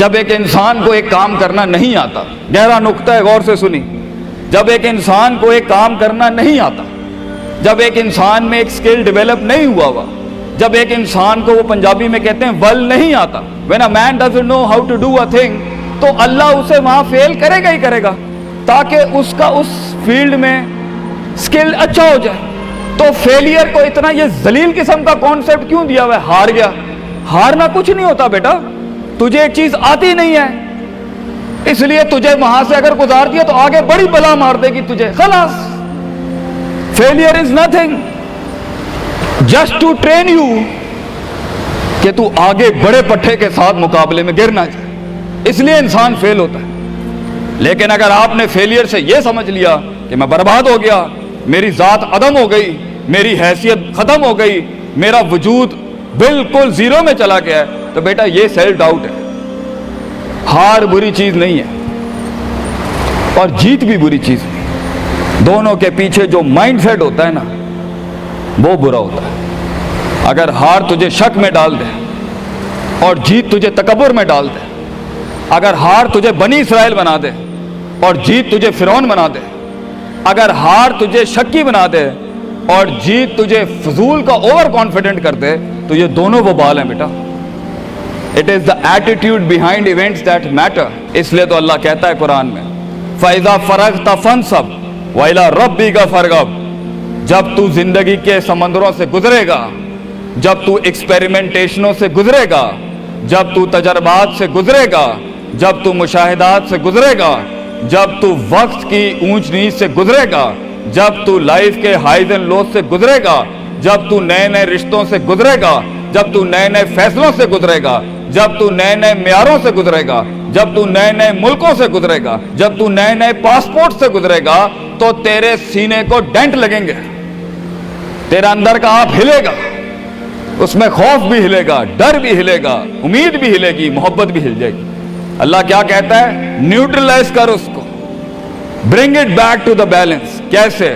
जब एक इंसान को एक काम करना नहीं आता, गहरा नुक्ता है, गौर से सुनी। जब एक इंसान को एक काम करना नहीं आता, जब एक इंसान में एक स्किल डेवलप नहीं हुआ, जब एक इंसान को, वो पंजाबी में कहते हैं, वल नहीं आता, when a man doesn't know how to do a thing, तो अल्लाह उसे वहां फेल करेगा ही करेगा, ताकि उसका उस फील्ड में स्किल अच्छा हो जाए। तो फेलियर को इतना ये जलील किस्म का कॉन्सेप्ट क्यों दिया हुआ है? हार गया। हारना कुछ नहीं होता बेटा, तुझे एक चीज आती नहीं है, इसलिए तुझे वहां से अगर गुजार दिया तो आगे बड़ी बला मार देगी तुझे, खलास। Failure is nothing, just to train you कि तू आगे बड़े पट्टे के साथ मुकाबले में गिर ना जाए, इसलिए इंसान फेल होता है। लेकिन अगर आपने फेलियर से यह समझ लिया कि मैं बर्बाद हो गया, मेरी जात अदम हो गई, मेरी हैसियत खत्म हो गई, मेरा वजूद बिल्कुल जीरो में चला गया है, तो बेटा ये सेल्फ डाउट है। हार बुरी चीज नहीं है और जीत भी बुरी चीज नहीं, दोनों के पीछे जो माइंडसेट होता है ना, वो बुरा होता है। अगर हार तुझे शक में डाल दे और जीत तुझे तकब्बुर में डाल दे, अगर हार तुझे बनी इसराइल बना दे और जीत तुझे फिरौन बना दे, अगर हार तुझे शक्की बना दे और जीत तुझे फजूल का ओवर कॉन्फिडेंट कर दे, तो ये दोनों वबाल हैं बेटा। It is the attitude behind events that matter. इसलिए तो अल्लाह कहता है कुरान में, फैज़ा फरग़्ता फंसब व इला रब्बिका फरग़ब। जब तू जिंदगी के समंदरों से गुजरेगा, जब तू एक्सपेरिमेंटेशनों से गुजरेगा, जब तू तजर्बात से गुजरेगा, जब तू मुशाहिदात से गुजरेगा, जब तू वक्त की ऊंच नीच से गुजरेगा, जब तू लाइफ के हाइज एंड लोज से गुजरेगा, जब तू नए नए रिश्तों से गुजरेगा, जब तू नए नए फैसलों से गुजरेगा, जब तू नए नए म्यारों से गुजरेगा, जब तू नए नए मुल्कों से गुजरेगा, जब तू नए नए पासपोर्ट से गुजरेगा, तो तेरे सीने को डेंट लगेंगे, तेरा अंदर का आप हिलेगा, उसमें खौफ भी हिलेगा, डर भी हिलेगा, उम्मीद भी हिलेगी, मोहब्बत भी हिल जाएगी। अल्लाह क्या कहता है? न्यूट्रलाइज कर उसको, bring it back to the balance. कैसे?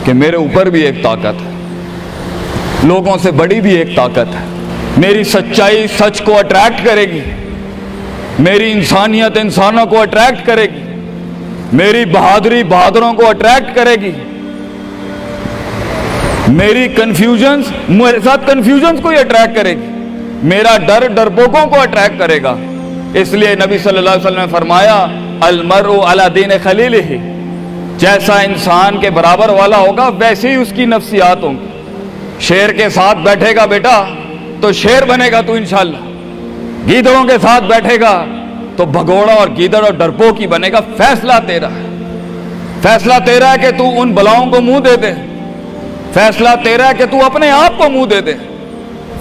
कि मेरे ऊपर भी एक ताकत है, लोगों से बड़ी भी एक ताकत है, मेरी सच्चाई सच को अट्रैक्ट करेगी, मेरी इंसानियत इंसानों को अट्रैक्ट करेगी, मेरी बहादुरी बहादुरों को अट्रैक्ट करेगी, मेरी कंफ्यूजन्स मेरे साथ कंफ्यूजन्स को ही अट्रैक्ट करेगी, मेरा डर डरपोकों को अट्रैक्ट करेगा। इसलिए नबी सल्लल्लाहु अलैहि वसल्लम ने फरमाया, अल मरउ अला दीन खलीलिही, जैसा इंसान के बराबर वाला होगा वैसे ही उसकी नफ्सियात होंगी। शेर के साथ बैठेगा बेटा तो शेर बनेगा तू इंशाल्लाह, गीदड़ों के साथ बैठेगा तो भगोड़ा और गीदड़ और डरपोक ही बनेगा। फैसला तेरा है, फैसला तेरा है कि तू उन बलाओं को मुंह दे दे, फैसला तेरा है कि तू अपने आप को मुंह दे दे,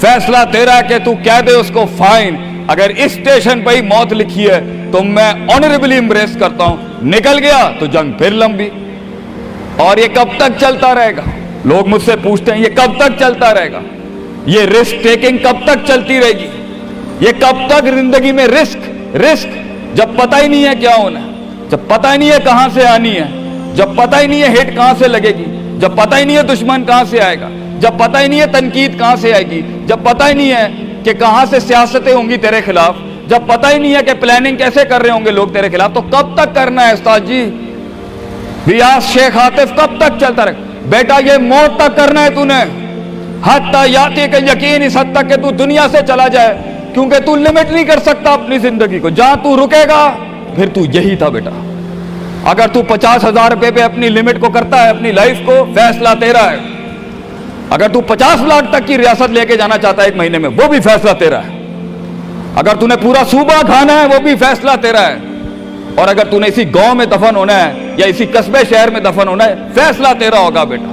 फैसला तेरा है कि तू कह दे उसको फाइन, अगर इस स्टेशन पर ही मौत लिखी है तो मैं ऑनरेबली एम्ब्रेस करता हूं, निकल गया तो जंग फिर लंबी। और ये कब तक चलता रहेगा? लोग मुझसे पूछते हैं ये कब तक चलता रहेगा, ये रिस्क टेकिंग कब तक चलती रहेगी, ये कब तक जिंदगी में रिस्क रिस्क, जब पता ही नहीं है क्या होना है, जब पता ही नहीं है कहां से आनी है, जब पता ही नहीं है हिट कहां से लगेगी, जब पता ही नहीं है दुश्मन कहां से आएगा, जब पता ही नहीं है तनकीद कहां से आएगी, जब पता ही नहीं है कि कहां से सियासतें होंगी तेरे खिलाफ, जब पता ही नहीं है कि प्लानिंग कैसे कर रहे होंगे लोग तेरे खिलाफ, तो कब तक करना है उस्ताद जी? रियाज शेख आतिफ, कब तक चलता रहे? बेटा ये मौत तक करना है तूने, हत्ता याती के यकीन, इस हद तक कि तू दुनिया से चला जाए, क्योंकि तू लिमिट नहीं कर सकता अपनी जिंदगी को। जहां तू रुकेगा फिर तू यही था बेटा। अगर तू 50,000 रुपए पे अपनी लिमिट को करता है, अपनी लाइफ को, फैसला तेरा है। अगर तू 50 लाख तक की रियासत लेके जाना चाहता है एक महीने में, वो भी फैसला तेरा है। अगर तूने पूरा सूबा खाना है, वो भी फैसला तेरा है। और अगर तूने इसी गांव में दफन होना है या इसी कस्बे शहर में दफन होना है, फैसला तेरा होगा बेटा।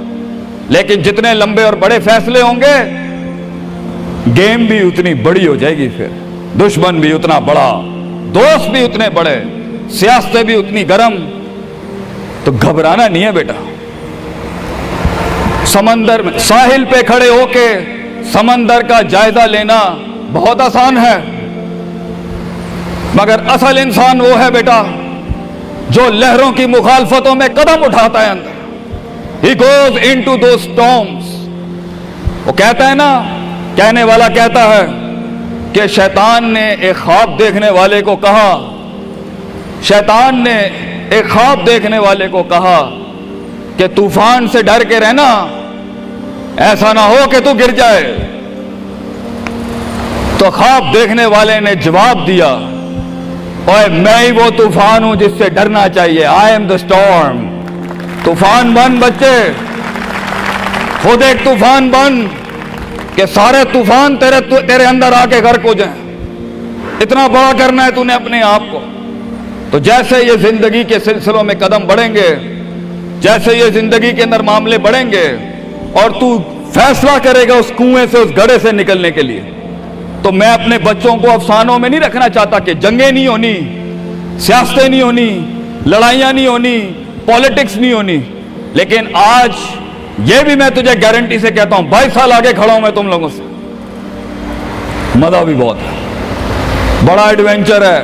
लेकिन जितने लंबे और बड़े फैसले होंगे, गेम भी उतनी बड़ी हो जाएगी, फिर दुश्मन भी उतना बड़ा, दोस्त भी उतने बड़े, सियासतें भी उतनी गर्म। तो घबराना नहीं है बेटा। समंदर में साहिल पे खड़े होके समंदर का जायजा लेना बहुत आसान है, मगर असल इंसान वो है बेटा जो लहरों की मुखालफतों में कदम उठाता है अंदर। He goes into those storms। वो कहता है ना, कहने वाला कहता है कि शैतान ने एक ख्वाब देखने वाले को कहा, शैतान ने एक ख्वाब देखने वाले को कहा कि तूफान से डर के रहना, ऐसा ना हो कि तू गिर जाए। तो ख्वाब देखने वाले ने जवाब दिया, ओए मैं ही वो तूफान हूं जिससे डरना चाहिए। I am the storm. तूफान बन बच्चे, खुद एक तूफान बन कि सारे तूफान तेरे अंदर आके गर्क हो जाएं। इतना बड़ा करना है तूने अपने आप को। तो जैसे ये जिंदगी के सिलसिलों में कदम बढ़ेंगे, जैसे ये जिंदगी के अंदर मामले बढ़ेंगे और तू फैसला करेगा उस कुएं से, उस गड्ढे से निकलने के लिए, तो मैं अपने बच्चों को अफसानों में नहीं रखना चाहता कि जंगें नहीं होनी, सियासतें नहीं होनी, लड़ाइयां नहीं होनी, पॉलिटिक्स नहीं होनी। लेकिन आज ये भी मैं तुझे गारंटी से कहता हूं, 22 साल आगे खड़ा हूं मैं तुम लोगों से। मजा भी बहुत है, बड़ा एडवेंचर है,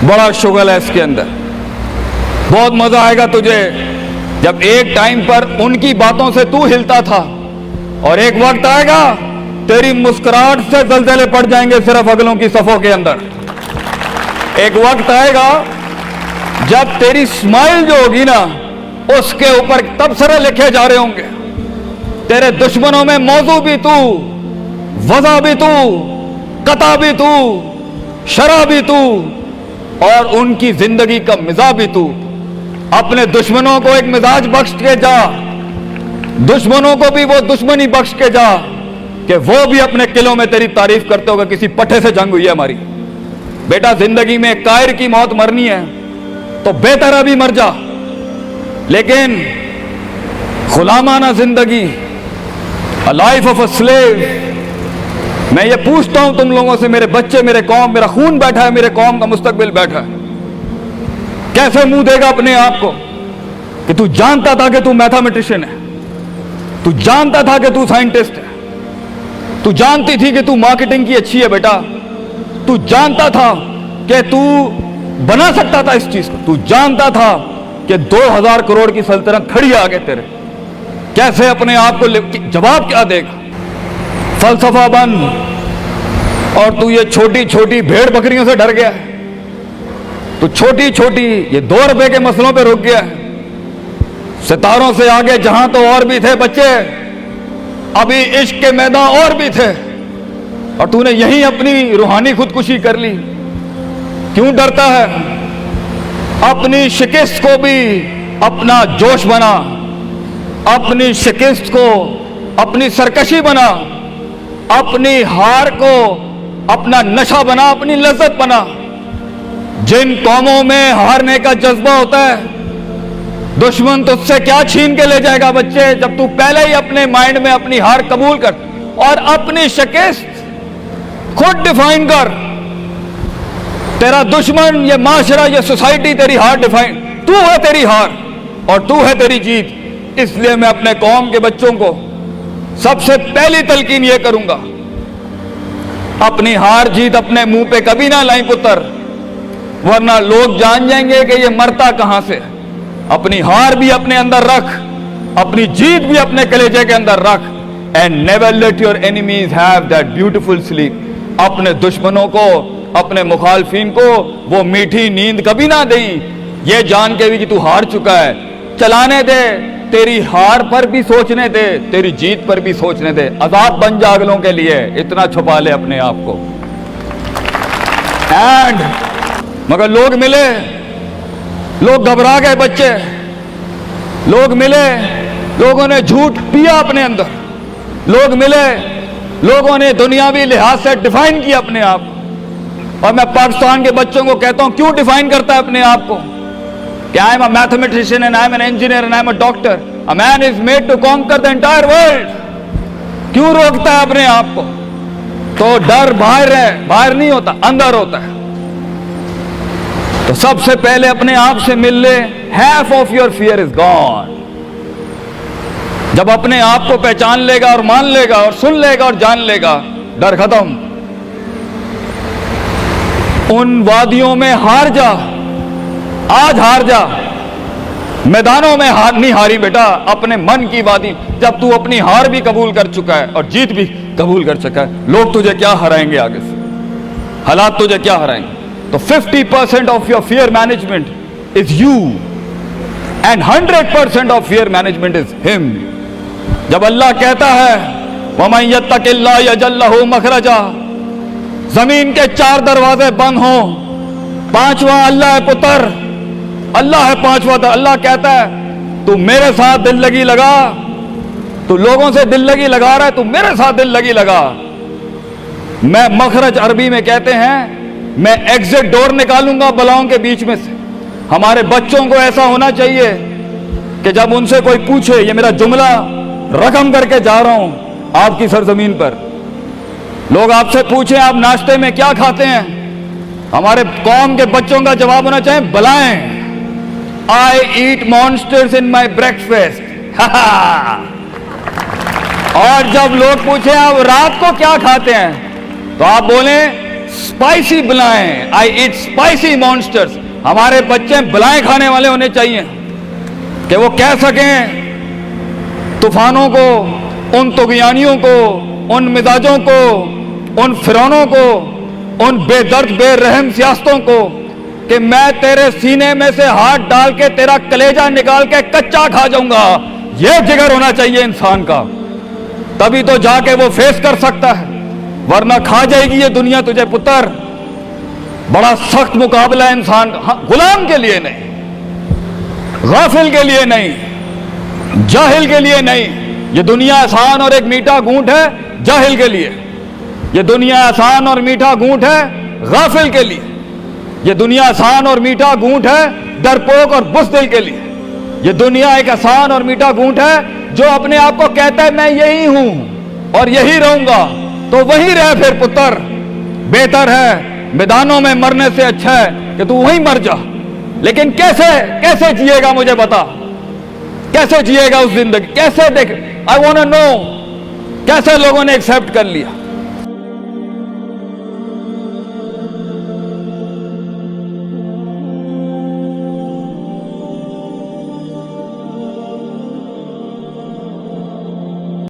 बड़ा शुगल है इसके अंदर। बहुत मजा आएगा तुझे जब एक टाइम पर उनकी बातों से तू हिलता था और एक वक्त आएगा तेरी मुस्कुराहट से दलदले पड़ जाएंगे सिर्फ अगलों की सफों के अंदर। एक वक्त आएगा जब तेरी स्माइल जो होगी ना, उसके ऊपर तबसरे लिखे जा रहे होंगे। तेरे दुश्मनों में मौजू भी तू, वजह भी तू, कता भी तू, शरा भी तू और उनकी जिंदगी का मिजाज भी तू। अपने दुश्मनों को एक मिजाज बख्श के जा, दुश्मनों को भी वो दुश्मनी बख्श के जा कि वो भी अपने किलों में तेरी तारीफ करते होगा किसी पट्टे से जंग हुई है हमारी। बेटा जिंदगी में कायर की मौत मरनी है तो बेहतर अभी मर जा, लेकिन गुलामाना जिंदगी, a life of a slave. मैं ये पूछता हूं तुम लोगों से, मेरे बच्चे, मेरे कौम, मेरा खून बैठा है, मेरे कौम का मुस्तकबिल बैठा है, कैसे मुंह देगा अपने आप को कि तू जानता था कि तू मैथमेटिशियन है, तू जानता था कि तू साइंटिस्ट है, तू जानती थी कि तू मार्केटिंग की अच्छी है बेटा, तू जानता था कि तू बना सकता था इस चीज को, तू जानता था कि 2000 करोड़ की सल्तनत खड़ी है आगे तेरे, कैसे अपने आप को जवाब क्या देगा? फलसफा बन और तू ये छोटी छोटी भेड़ बकरियों से डर गया है, तू छोटी छोटी ये 2 रुपए के मसलों पे रुक गया है। सितारों से आगे जहां तो और भी थे बच्चे, अभी इश्क के मैदान और भी थे, और तूने यहीं अपनी रूहानी खुदकुशी कर ली। क्यों डरता है? अपनी शिकस्त को भी अपना जोश बना, अपनी शिकस्त को अपनी सरकशी बना, अपनी हार को अपना नशा बना, अपनी लज्जत बना। जिन कौमों में हारने का जज्बा होता है, दुश्मन तुझसे क्या छीन के ले जाएगा बच्चे, जब तू पहले ही अपने माइंड में अपनी हार कबूल कर और अपनी शिकस्त खुद डिफाइन कर। तेरा दुश्मन, ये माशरा, ये सोसाइटी तेरी हार डिफाइन, तू है तेरी हार और तू है तेरी जीत। इसलिए मैं अपने कौम के बच्चों को सबसे पहली तलकीन ये करूंगा, अपनी हार जीत अपने मुंह पे कभी ना लाई पुत्र, वरना लोग जान जाएंगे कि ये मरता कहां से। अपनी हार भी अपने अंदर रख, अपनी जीत भी अपने कलेजे के अंदर रख। And never let your enemies have that beautiful sleep. अपने दुश्मनों को, अपने मुखालफिन को वो मीठी नींद कभी ना दें, ये जान के भी कि तू हार चुका है। चलाने दे, तेरी हार पर भी सोचने दे, तेरी जीत पर भी सोचने दे। आजाद बन जा अगलों के लिए, इतना छुपा ले अपने आप को। एंड मगर लोग मिले, लोग घबरा गए बच्चे, लोग मिले, लोगों ने झूठ पिया अपने अंदर, लोग मिले, लोगों ने दुनियावी लिहाज से डिफाइन किया अपने आप को। और मैं पाकिस्तान के बच्चों को कहता हूं, क्यों डिफाइन करता है अपने आप को कि I am a mathematician and I am an engineer and I am a doctor. A man is made to conquer the entire world. क्यों रोकता है अपने आप को? तो डर बाहर है, बाहर नहीं होता, अंदर होता है। तो सबसे पहले अपने आप से मिल ले, half of your fear is gone। जब अपने आप को पहचान लेगा और मान लेगा और सुन लेगा और जान लेगा, डर खत्म। उन वादियों में हार जा, आज हार जा, मैदानों में हार नहीं हारी बेटा, अपने मन की वादी। जब तू अपनी हार भी कबूल कर चुका है और जीत भी कबूल कर चुका है, लोग तुझे क्या हराएंगे आगे से? हालात तुझे क्या हराएंगे? तो 50% of your fear management is you and 100% of fear management is him. जब अल्लाह कहता है वमन यत्तकिल्लाह यजअल लहू मखरजा, जमीन के 4 दरवाजे बंद हो, 5वां अल्लाह है पुत्र, अल्लाह है 5वां। अल्लाह कहता है तू मेरे साथ दिल लगी लगा, तू लोगों से दिल लगी लगा रहा है, तू मेरे साथ दिल लगी लगा। मैं मखरज अरबी में कहते हैं मैं एग्जिट डोर निकालूंगा बलाओं के बीच में से। हमारे बच्चों को ऐसा होना चाहिए कि जब उनसे कोई पूछे, ये मेरा जुमला रकम करके जा रहा हूं आपकी सरजमीन पर, लोग आपसे पूछें आप नाश्ते में क्या खाते हैं, हमारे कौम के बच्चों का जवाब होना चाहिए बलाएं, आई ईट मॉन्स्टर्स इन माई ब्रेकफास्ट। और जब लोग पूछे आप रात को क्या खाते हैं, तो आप बोले स्पाइसी बलाएं, आई ईट स्पाइसी मॉन्स्टर्स। हमारे बच्चे बलाएं खाने वाले होने चाहिए कि वो कह सकें तूफानों को, उन तुगयानियों को, उन मिजाजों को, उन फिरौनों को, उन बेदर्द बेरहम सियासतों को कि मैं तेरे सीने में से हाथ डाल के तेरा कलेजा निकाल के कच्चा खा जाऊंगा। यह जिगर होना चाहिए इंसान का, तभी तो जाके वो फेस कर सकता है, वरना खा जाएगी ये दुनिया तुझे पुत्र। बड़ा सख्त मुकाबला है इंसान का। हाँ, गुलाम के लिए नहीं, गाफिल के लिए नहीं, जाहिल के लिए नहीं। ये दुनिया आसान और एक मीठा घूंट है जाहिल के लिए, ये दुनिया आसान और मीठा घूंट है गाफिल के लिए, ये दुनिया आसान और मीठा घूंट है डरपोक और बुज़दिल के लिए। ये दुनिया एक आसान और मीठा घूंट है जो अपने आप को कहता है मैं यही हूं और यही रहूंगा, तो वही रह फिर पुत्र। बेहतर है मैदानों में मरने से अच्छा है कि तू वहीं मर जा। लेकिन कैसे कैसे जिएगा मुझे बता, कैसे जिएगा उस जिंदगी, कैसे देख, आई वांट टू नो कैसे लोगों ने एक्सेप्ट कर लिया।